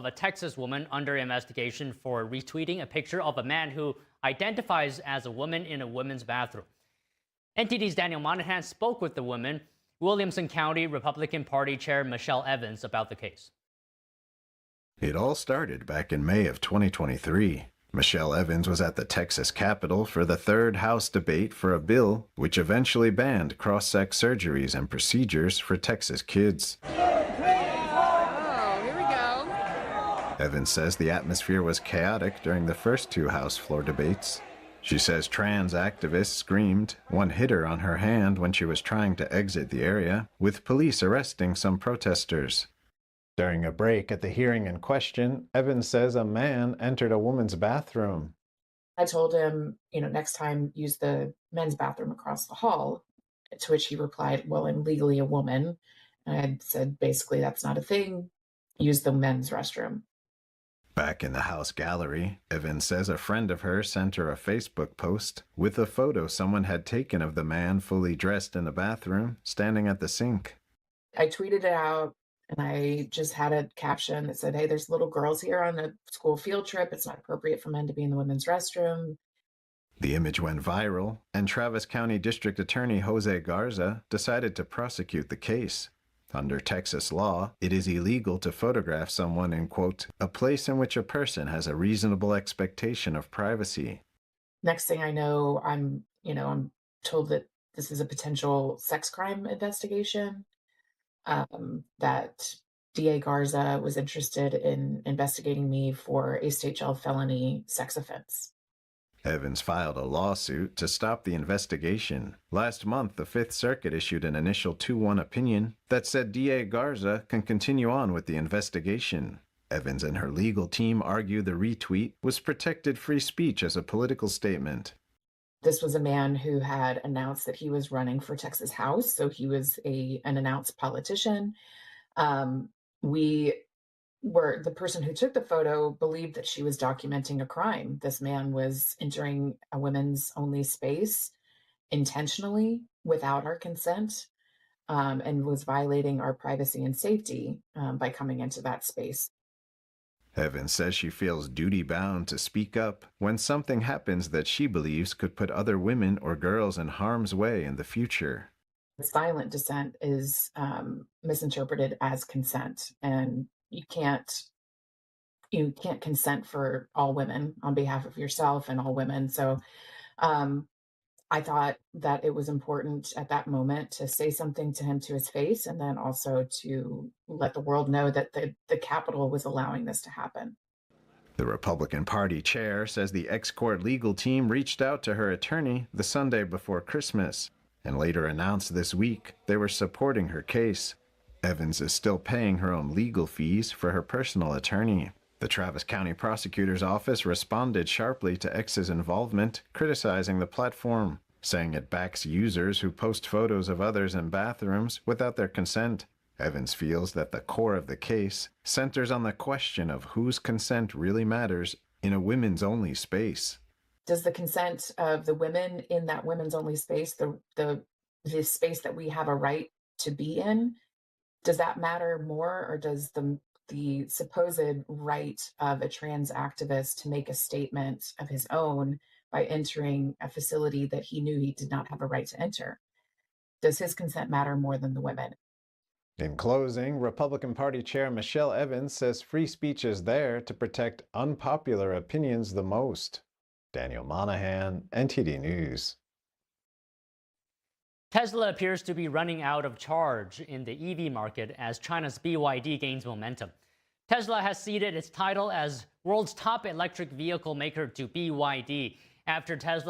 a Texas woman under investigation for retweeting a picture of a man who identifies as a woman in a women's bathroom. NTD's Daniel Monahan spoke with the woman, Williamson County Republican Party Chair Michelle Evans, about the case. It all started back in May of 2023. Michelle Evans was at the Texas Capitol for the third House debate for a bill which eventually banned cross-sex surgeries and procedures for Texas kids. Oh, here we go. Evans says the atmosphere was chaotic during the first two House floor debates. She says trans activists screamed. One hit her on her hand when she was trying to exit the area, with police arresting some protesters. During a break at the hearing in question, Evans says a man entered a woman's bathroom. I told him, next time use the men's bathroom across the hall, to which he replied, well, I'm legally a woman. And I said, basically, that's not a thing. Use the men's restroom. Back in the House gallery, Evans says a friend of hers sent her a Facebook post with a photo someone had taken of the man fully dressed in the bathroom, standing at the sink. I tweeted it out. And I just had a caption that said, hey, there's little girls here on a school field trip. It's not appropriate for men to be in the women's restroom. The image went viral, and Travis County District Attorney Jose Garza decided to prosecute the case. Under Texas law, it is illegal to photograph someone in, quote, a place in which a person has a reasonable expectation of privacy. Next thing I know, I'm told that this is a potential sex crime investigation. That DA Garza was interested in investigating me for a state jail felony sex offense. Evans filed a lawsuit to stop the investigation. Last month, the Fifth Circuit issued an initial 2-1 opinion that said DA Garza can continue on with the investigation. Evans and her legal team argue the retweet was protected free speech as a political statement. This was a man who had announced that he was running for Texas House, so he was an announced politician. The person who took the photo believed that she was documenting a crime. This man was entering a women's only space intentionally without our consent, and was violating our privacy and safety by coming into that space. Evans says she feels duty-bound to speak up when something happens that she believes could put other women or girls in harm's way in the future. Silent dissent is misinterpreted as consent, and you can't consent for all women on behalf of yourself and all women. So I thought that it was important at that moment to say something to him to his face, and then also to let the world know that the Capitol was allowing this to happen. The Republican Party chair says the ex-court legal team reached out to her attorney the Sunday before Christmas and later announced this week they were supporting her case. Evans is still paying her own legal fees for her personal attorney. The Travis County Prosecutor's Office responded sharply to X's involvement, criticizing the platform, saying it backs users who post photos of others in bathrooms without their consent. Evans feels that the core of the case centers on the question of whose consent really matters in a women's-only space. Does the consent of the women in that women's-only space, the space that we have a right to be in, does that matter more, or does the supposed right of a trans activist to make a statement of his own by entering a facility that he knew he did not have a right to enter? Does his consent matter more than the women? In closing, Republican Party Chair Michelle Evans says free speech is there to protect unpopular opinions the most. Daniel Monahan, NTD News. Tesla appears to be running out of charge in the EV market as China's BYD gains momentum. Tesla has ceded its title as world's top electric vehicle maker to BYD after Tesla's